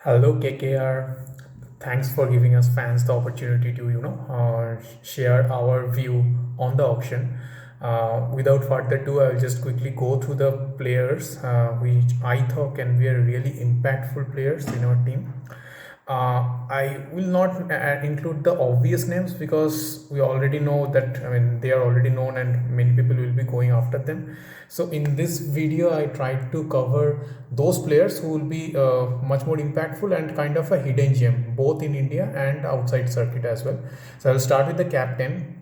Hello KKR. Thanks for giving us fans the opportunity to share our view on the auction. Without further ado, I'll just quickly go through the players which I thought can be a really impactful players in our team. I will not include the obvious names because we already know that, they are already known and many people will be going after them. So in this video I tried to cover those players who will be much more impactful and kind of a hidden gem both in India and outside circuit as well. So I'll start with the captain.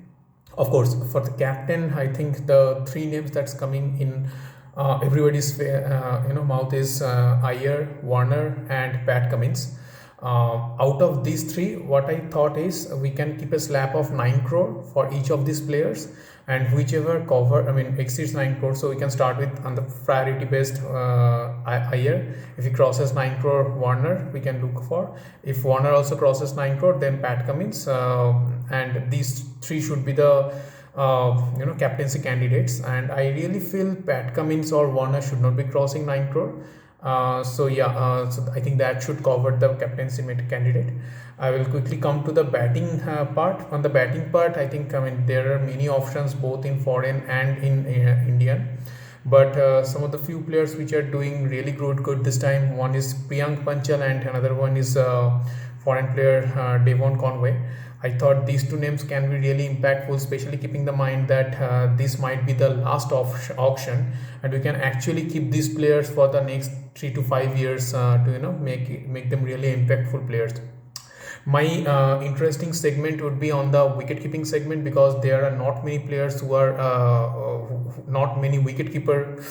Of course, for the captain, I think the three names that's coming in everybody's mouth is Iyer, Warner, and Pat Cummins. Out of these three, what I thought is we can keep a slab of 9 crore for each of these players, and whichever exceeds 9 crore, so we can start with on the priority based Iyer. If he crosses 9 crore, Warner we can look for. If Warner also crosses 9 crore, then Pat Cummins, and these three should be the captaincy candidates. And I really feel Pat Cummins or Warner should not be crossing 9 crore. So I think that should cover the captaincy candidate. I will quickly come to the batting part. On the batting part, I think there are many options both in foreign and in Indian. But some of the few players which are doing really good this time. One is Priyank Panchal and another one is foreign player Devon Conway. I thought these two names can be really impactful, especially keeping the mind that this might be the last auction, and we can actually keep these players for the next 3 to 5 years to make them really impactful players. My interesting segment would be on the wicket keeping segment, because there are not many players who are not many wicket keeper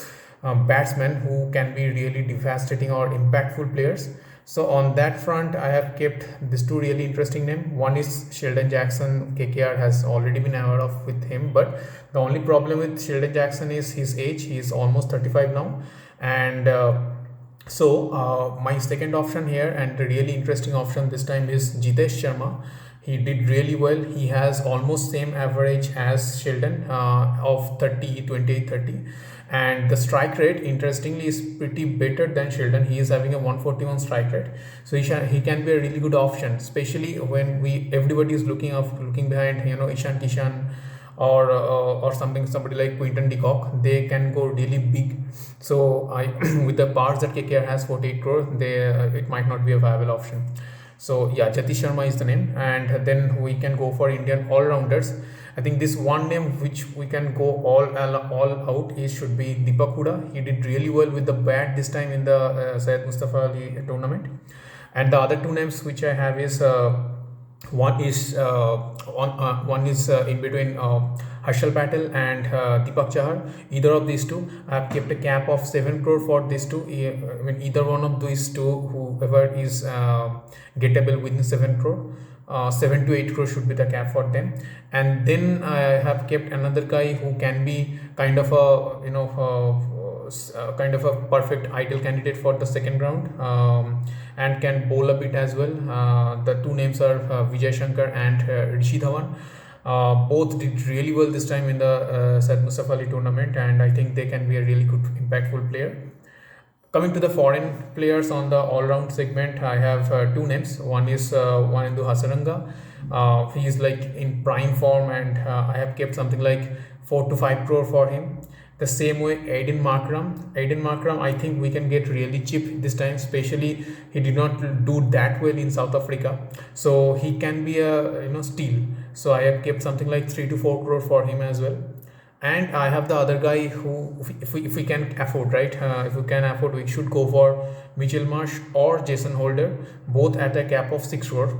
batsmen who can be really devastating or impactful players. So on that front, I have kept these two really interesting names. One is Sheldon Jackson. KKR has already been aware of with him, but the only problem with Sheldon Jackson is his age. He is almost 35 now, and my second option here, and a really interesting option this time, is Jitesh Sharma. He did really well. He has almost same average as Sheldon of 30, 28, 30. And the strike rate, interestingly, is pretty better than Sheldon. He is having a 141 strike rate. So he can be a really good option, especially when everybody is looking behind, Ishan Kishan or somebody like Quinton de Kock. They can go really big. So with the parts that KKR has, 48 crore, it might not be a viable option. So yeah, Jatish Sharma is the name, and then we can go for Indian all-rounders. I think this one name which we can go all out should be Deepak Hooda. He did really well with the bat this time in the Syed Mustafa Ali tournament. And the other two names which I have is one is in between Harshal Patel and Deepak Chahar. Either of these two, I have kept a cap of 7 crore for these two. Either one of these two, whoever is gettable within 7 crore. 7 to 8 crore should be the cap for them. And then I have kept another guy who can be kind of a perfect ideal candidate for the second round, and can bowl a bit as well. The two names are Vijay Shankar and Rishi Dhawan. Both did really well this time in the Syed Mustafa Ali tournament, and I think they can be a really good impactful player. Coming to the foreign players on the all-round segment, I have two names. One is Wanindu Hasaranga. He is like in prime form, and I have kept something like 4 to 5 crore for him. The same way, Aiden Markram, I think we can get really cheap this time, especially he did not do that well in South Africa. So he can be a steal. So I have kept something like 3 to 4 crore for him as well. And I have the other guy who, if we can afford, right? If we can afford, we should go for Mitchell Marsh or Jason Holder, both at a cap of 6 crore.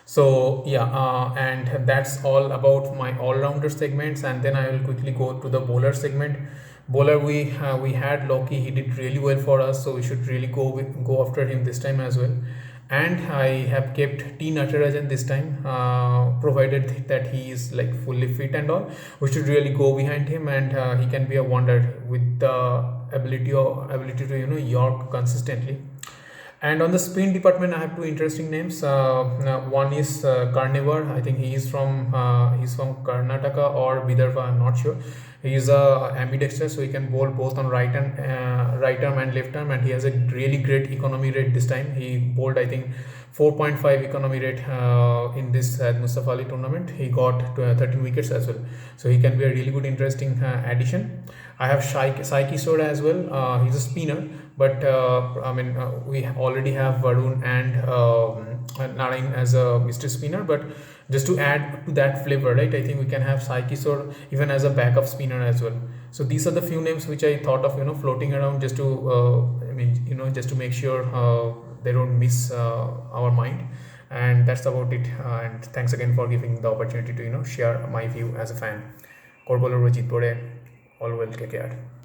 So and that's all about my all-rounder segments. And then I will quickly go to the bowler segment. Bowler, we had Loki. He did really well for us, so we should really go after him this time as well. And I have kept T Natarajan this time, provided that he is like fully fit and all. We should really go behind him, and he can be a wonder with the ability to york consistently. And on the spin department, I have two interesting names. One is Karnewar. I think he's from Karnataka or Vidarbha. I'm not sure. He is a ambidextrous, so he can bowl both on right arm and left arm, and he has a really great economy rate this time. He bowled, I think, 4.5 economy rate in this Mustafa Ali tournament. He got 13 wickets as well, so he can be a really good, interesting addition. I have Sai Kishore as well. He's a spinner, but we already have Varun and Narine as a Mr. Spinner. But just to add to that flavor, right? I think we can have Sai Kishore even as a backup spinner as well. So these are the few names which I thought of, floating around just to, just to make sure they don't miss our mind. And that's about it. And thanks again for giving the opportunity to, share my view as a fan. Korbolor Rajit Bore, all well KKR.